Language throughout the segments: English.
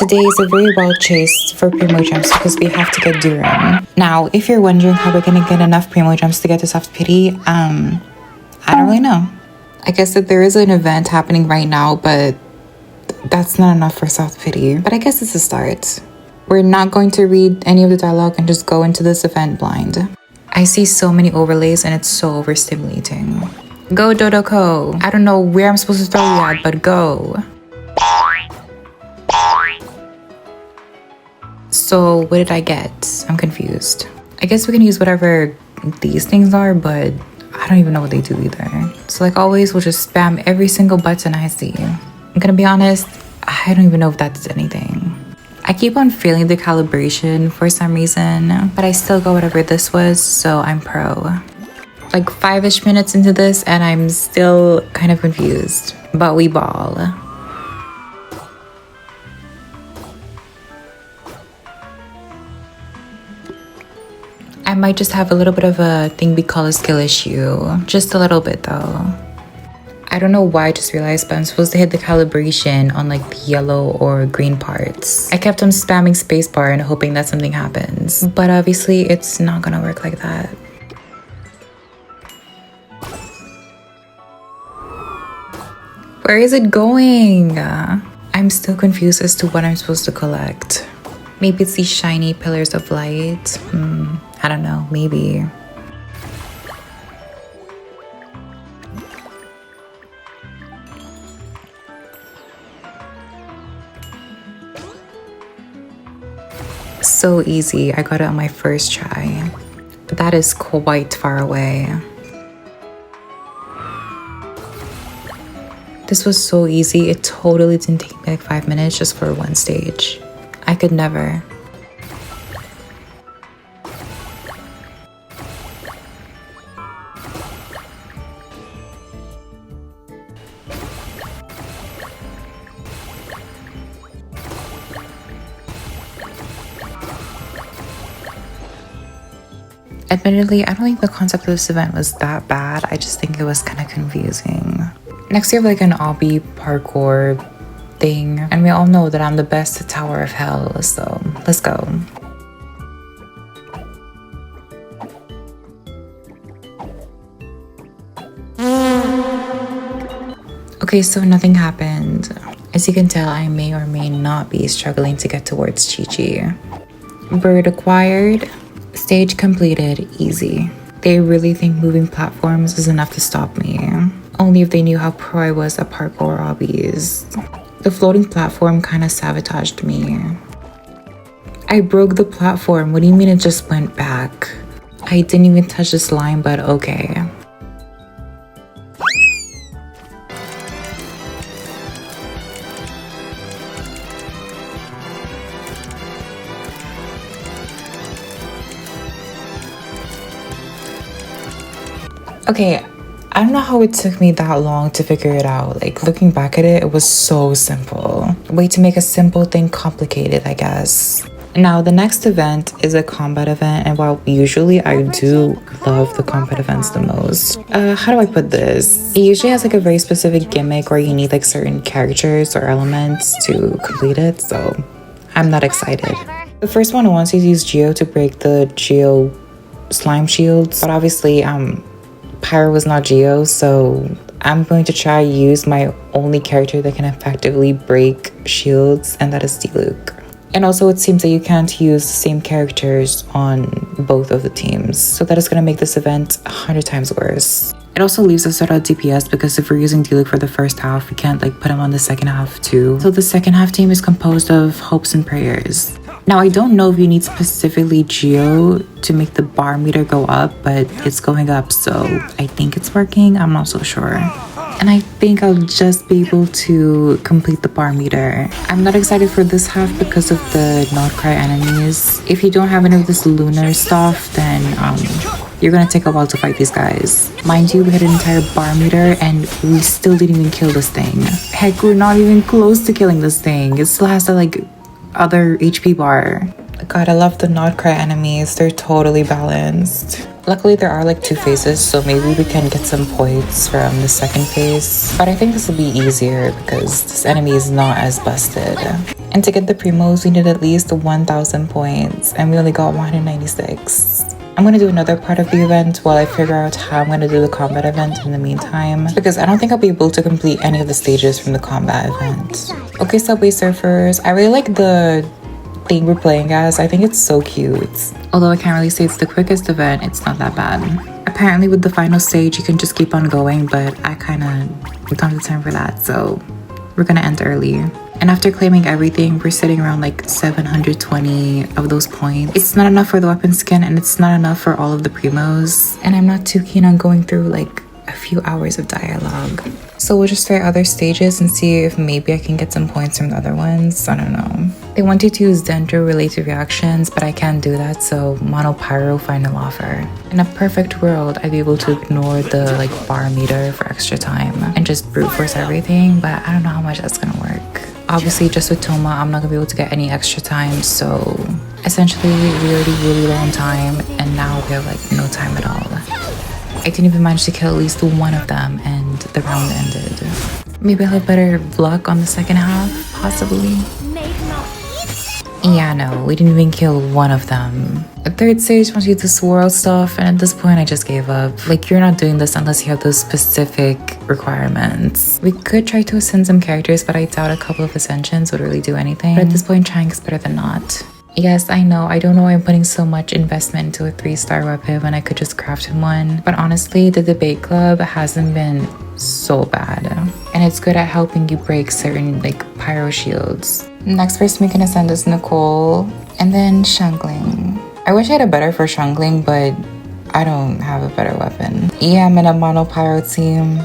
Today is a very wild chase for primogems because we have to get Durin. Now, if you're wondering how we're gonna get enough primogems to get to soft pity, I don't really know. I guess that there is an event happening right now, but that's not enough for soft pity. But I guess it's a start. We're not going to read any of the dialogue and just go into this event blind. I see so many overlays and it's so overstimulating. Go Dodoco! I don't know where I'm supposed to throw you at, but go! So what did I get? I'm confused. I guess we can use whatever these things are, but I don't even know what they do either. So like always, we'll just spam every single button I see. I'm gonna be honest, I don't even know if that does anything. I keep on failing the calibration for some reason, but I still got whatever this was, so I'm pro. Like 5-ish minutes into this and I'm still kind of confused, but we ball. I might just have a little bit of a thing we call a skill issue. Just a little bit though. I don't know why I just realized, but I'm supposed to hit the calibration on like the yellow or green parts. I kept on spamming spacebar and hoping that something happens. But obviously it's not gonna work like that. Where is it going? I'm still confused as to what I'm supposed to collect. Maybe it's these shiny pillars of light. I don't know, maybe. So easy, I got it on my first try. But that is quite far away. This was so easy, it totally didn't take me like 5 minutes just for one stage. I could never. Admittedly, I don't think the concept of this event was that bad. I just think it was kind of confusing. Next, we have like an obby parkour thing. And we all know that I'm the best at Tower of Hell, so let's go. Okay, so nothing happened. As you can tell, I may or may not be struggling to get towards Chi-Chi. Bird acquired. Stage completed, easy. They really think moving platforms is enough to stop me. Only if they knew how pro I was at parkour obbies. The floating platform kind of sabotaged me. I broke the platform, what do you mean it just went back? I didn't even touch this line, but okay. Okay, I don't know how it took me that long to figure it out. Like, looking back at it, it was so simple. Way to make a simple thing complicated, I guess. Now, the next event is a combat event, and while usually I do love the combat events the most, how do I put this? It usually has like a very specific gimmick where you need like certain characters or elements to complete it, so I'm not excited. The first one I want to use Geo to break the Geo slime shields, but obviously, Pyro was not Geo, so I'm going to try use my only character that can effectively break shields, and that is Diluc. And also it seems that you can't use the same characters on both of the teams, so that is going to make this event 100 times worse. It also leaves us without DPS because if we're using Diluc for the first half, we can't like put him on the second half too. So the second half team is composed of hopes and prayers. Now, I don't know if you need specifically Geo to make the bar meter go up, but it's going up, so I think it's working. I'm not so sure. And I think I'll just be able to complete the bar meter. I'm not excited for this half because of the not cry enemies. If you don't have any of this lunar stuff, then you're gonna take a while to fight these guys. Mind you, we had an entire bar meter and we still didn't even kill this thing. Heck, we're not even close to killing this thing. It still has that like other HP bar. God, I love the not cry enemies. They're totally balanced. Luckily, there are like 2 phases, so maybe we can get some points from the second phase. But I think this will be easier because this enemy is not as busted. And to get the primos, we need at least 1,000 points, and we only got 196. I'm going to do another part of the event while I figure out how I'm going to do the combat event in the meantime, because I don't think I'll be able to complete any of the stages from the combat event. Okay, Subway Surfers, I really like the thing we're playing as. I think it's so cute. Although I can't really say it's the quickest event, it's not that bad. Apparently with the final stage, you can just keep on going, but I kind of don't have the time for that, so we're going to end early. And after claiming everything, we're sitting around like 720 of those points. It's not enough for the weapon skin, and it's not enough for all of the primos. And I'm not too keen on going through like a few hours of dialogue. So we'll just try other stages and see if maybe I can get some points from the other ones. I don't know. They wanted to use dendro-related reactions, but I can't do that, so mono pyro final offer. In a perfect world, I'd be able to ignore the like bar meter for extra time and just brute force everything, but I don't know how much that's gonna work. Obviously, just with Toma, I'm not gonna be able to get any extra time, so essentially we already really low on time, and now we have like no time at all. I didn't even manage to kill at least one of them, and the round ended. Maybe I'll have better luck on the second half, possibly. Yeah, no, we didn't even kill one of them. The third stage wants you to swirl stuff, and at this point I just gave up. Like, you're not doing this unless you have those specific requirements. We could try to ascend some characters, but I doubt a couple of ascensions would really do anything. But at this point, trying is better than not. Yes, I know, I don't know why I'm putting so much investment into a 3-star weapon when I could just craft him one. But honestly, the debate club hasn't been so bad. And it's good at helping you break certain like pyro shields. Next person we can ascend is Nicole, and then Shangling. I wish I had a better for Shangling, but I don't have a better weapon. Yeah, I'm in a mono pyro team.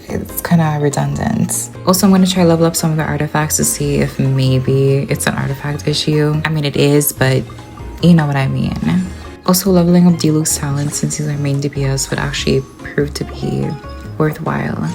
It's kind of redundant. Also, I'm going to try level up some of the artifacts to see if maybe it's an artifact issue. I mean, it is, but you know what I mean. Also, leveling up Diluc's talent since he's our main DPS would actually prove to be worthwhile.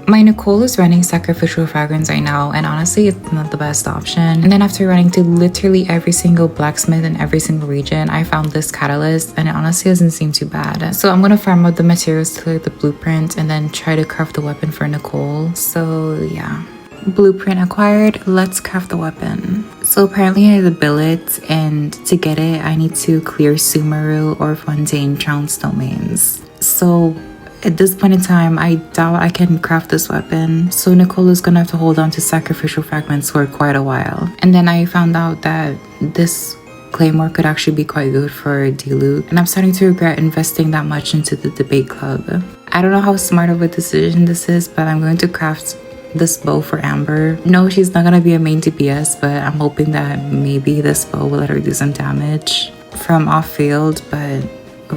My Nicole is running Sacrificial Fragrance right now, and honestly, it's not the best option. And then after running to literally every single blacksmith in every single region, I found this catalyst, and it honestly doesn't seem too bad. So I'm gonna farm out the materials to clear the blueprint and then try to craft the weapon for Nicole. So yeah. Blueprint acquired, let's craft the weapon. So apparently I need the billet, and to get it, I need to clear Sumeru or Fontaine Trounced domains. So at this point in time, I doubt I can craft this weapon, so Nicole is gonna have to hold on to Sacrificial Fragments for quite a while. And then I found out that this claymore could actually be quite good for Diluc, and I'm starting to regret investing that much into the debate club. I don't know how smart of a decision this is, but I'm going to craft this bow for Amber. No, she's not gonna be a main DPS, but I'm hoping that maybe this bow will let her do some damage from off field, but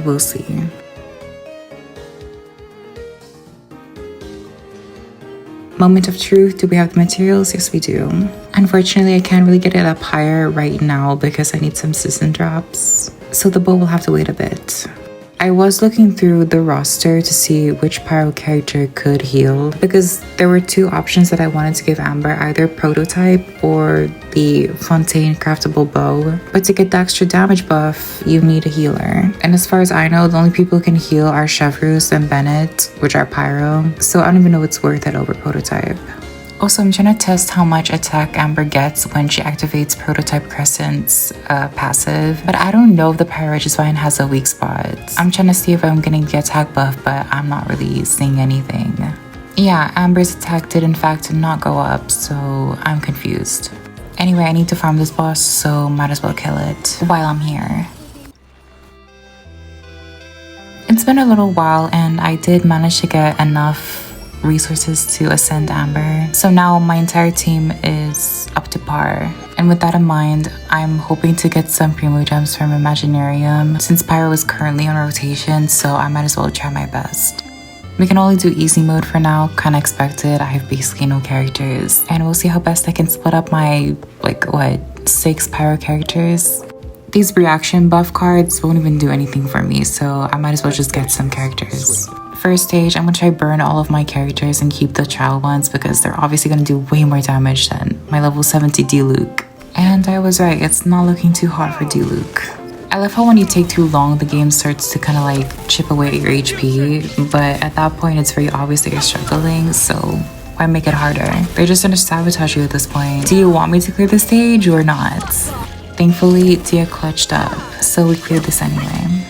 we'll see. Moment of truth, do we have the materials? Yes, we do. Unfortunately, I can't really get it up higher right now because I need some season drops, so the bow will have to wait a bit. I was looking through the roster to see which pyro character could heal, because there were two options that I wanted to give Amber, either prototype or the Fontaine craftable bow. But to get the extra damage buff, you need a healer. And as far as I know, the only people who can heal are Chevrus and Bennett, which are pyro. So I don't even know it's worth it over prototype. Also, I'm trying to test how much attack Amber gets when she activates Prototype Crescent's passive, but I don't know if the Pyroregis Vine has a weak spot. I'm trying to see if I'm getting the attack buff, but I'm not really seeing anything. Yeah, Amber's attack did in fact not go up, so I'm confused. Anyway, I need to farm this boss, so might as well kill it while I'm here. It's been a little while, and I did manage to get enough resources to ascend Amber. So now my entire team is up to par. And with that in mind, I'm hoping to get some primogems from Imaginarium since Pyro is currently on rotation, so I might as well try my best. We can only do easy mode for now, kinda expected. I have basically no characters. And we'll see how best I can split up my, 6 Pyro characters. These reaction buff cards won't even do anything for me, so I might as well just get some characters. First stage, I'm gonna try burn all of my characters and keep the child ones because they're obviously gonna do way more damage than my level 70 Diluc. And I was right, it's not looking too hot for Diluc. I love how when you take too long, the game starts to kind of chip away at your HP, but at that point it's very obvious that you're struggling, so Why make it harder? They're just gonna sabotage you at this point. Do you want me to clear the stage or not? Thankfully, Tia clutched up, so we cleared this anyway.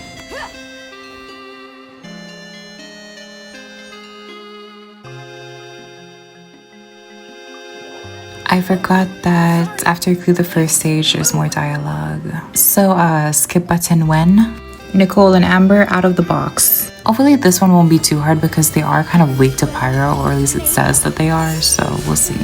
I forgot that after you clear the first stage, there's more dialogue. So, skip button when? Nicole and Amber out of the box. Hopefully this one won't be too hard because they are kind of weak to Pyro, or at least it says that they are, so we'll see.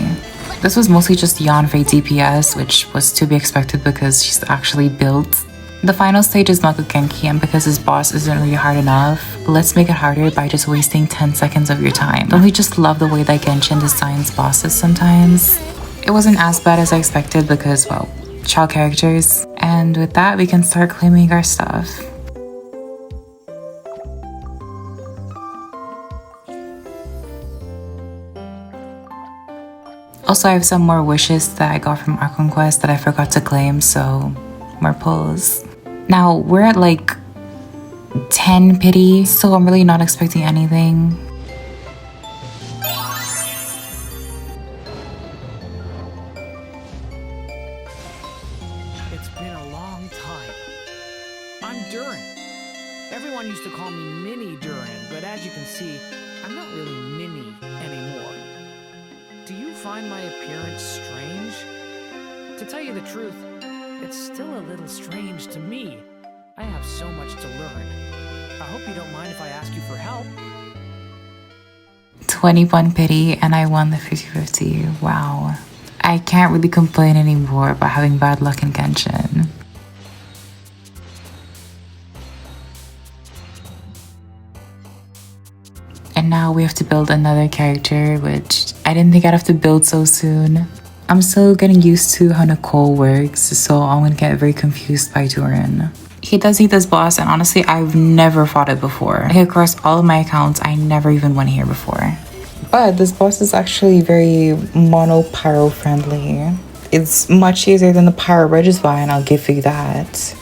This was mostly just Yeon for DPS, which was to be expected because she's actually built. The final stage is Mavuika, and because his boss isn't really hard enough, let's make it harder by just wasting 10 seconds of your time. Don't we just love the way that Genshin designs bosses sometimes? It wasn't as bad as I expected because, well, child characters. And with that, we can start claiming our stuff. Also, I have some more wishes that I got from our conquest that I forgot to claim, so more pulls. Now, we're at like 10 pity, so I'm really not expecting anything. It's been a long time. I'm Durin. Everyone used to call me Mini Durin, but as you can see, I'm not really Mini anymore. Do you find my appearance strange? To tell you the truth, it's still a little strange to me. I have so much to learn. I hope you don't mind if I ask you for help. 21 pity and I won the 50-50. Wow. I can't really complain anymore about having bad luck in Genshin. And now we have to build another character, which I didn't think I'd have to build so soon. I'm still getting used to how Nicole works, so I'm gonna get very confused by Durin. He does hate this boss, and honestly, I've never fought it before. Like, across all of my accounts, I never even went here before. But this boss is actually very mono pyro friendly. It's much easier than the pyro Regisvine, I'll give you that.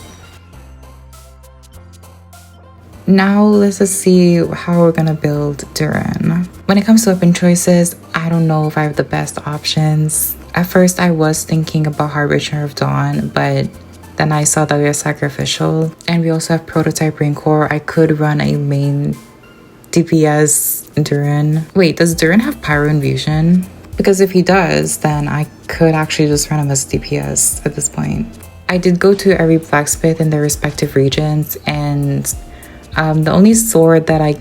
Now let's just see how we're gonna build Durin. When it comes to weapon choices, I don't know if I have the best options. At first I was thinking about Harbinger of Dawn, but then I saw that we have Sacrificial, and we also have Prototype Ring Core. I could run a main DPS Durin. Wait, does Durin have Pyro Infusion? Because if he does, then I could actually just run him as DPS at this point. I did go to every blacksmith in their respective regions, and the only sword that I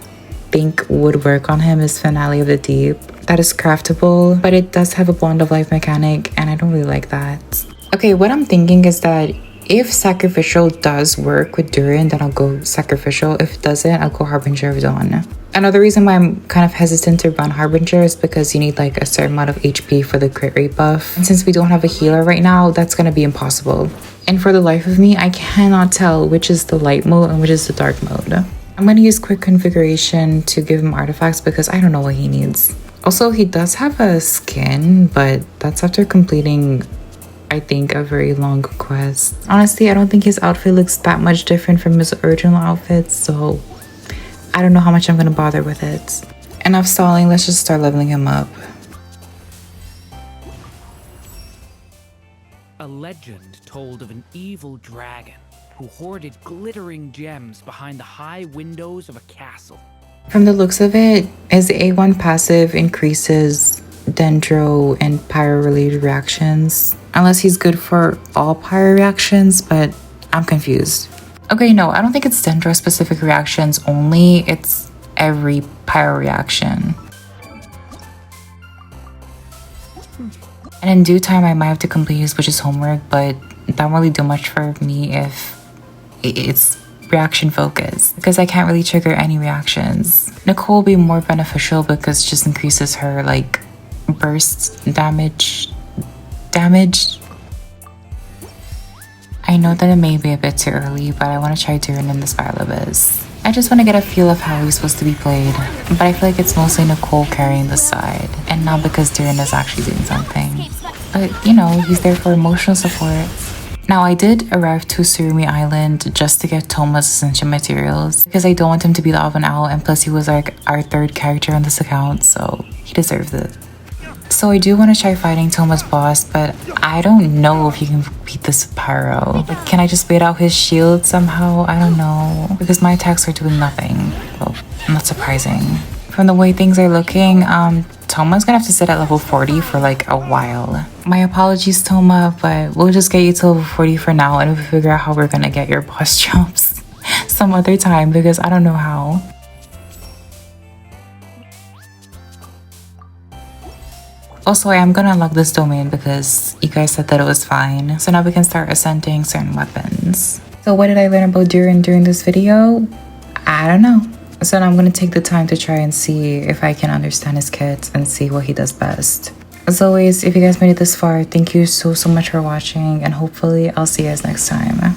think would work on him is Finale of the Deep. That is craftable, but it does have a Bond of Life mechanic, and I don't really like that. Okay, what I'm thinking is that if Sacrificial does work with Durin, then I'll go Sacrificial. If it doesn't, I'll go Harbinger of Dawn. Another reason why I'm kind of hesitant to run Harbinger is because you need like a certain amount of HP for the crit rate buff. And since we don't have a healer right now, that's gonna be impossible. And for the life of me, I cannot tell which is the light mode and which is the dark mode. I'm gonna use quick configuration to give him artifacts because I don't know what he needs. Also, he does have a skin, but that's after completing, I think, a very long quest. Honestly, I don't think his outfit looks that much different from his original outfit, so I don't know how much I'm gonna bother with it. Enough stalling, let's just start leveling him up. A legend told of an evil dragon who hoarded glittering gems behind the high windows of a castle. From the looks of it, his A1 passive increases Dendro and Pyro related reactions. Unless he's good for all Pyro reactions, but I'm confused. Okay, no, I don't think it's Dendro specific reactions only, it's every Pyro reaction. And in due time, I might have to complete his Witch's homework, but that won't really do much for me if it's reaction focused, because I can't really trigger any reactions. Nicole will be more beneficial because it just increases her like burst damage. I know that it may be a bit too early, but I want to try Durin in the Spiral Abyss. I just want to get a feel of how he's supposed to be played, but I feel like it's mostly Nicole carrying the side, and not because Durin is actually doing something. But you know, he's there for emotional support. Now, I did arrive to Surumi Island just to get Toma's essential materials because I don't want him to be the oven owl, and plus he was like our third character on this account, so he deserves it. So I do want to try fighting Toma's boss, but I don't know if you can beat this with Pyro. Like, can I just bait out his shield somehow? I don't know. Because my attacks are doing nothing. Well, not surprising. From the way things are looking, Toma's gonna have to sit at level 40 for like a while. My apologies, Toma, but we'll just get you to level 40 for now, and we'll figure out how we're gonna get your boss jumps some other time, because I don't know how. Also, I am gonna unlock this domain because you guys said that it was fine. So now we can start ascending certain weapons. So what did I learn about Durin during this video? I don't know. So now I'm gonna take the time to try and see if I can understand his kits and see what he does best. As always, if you guys made it this far, thank you so much for watching, and hopefully I'll see you guys next time.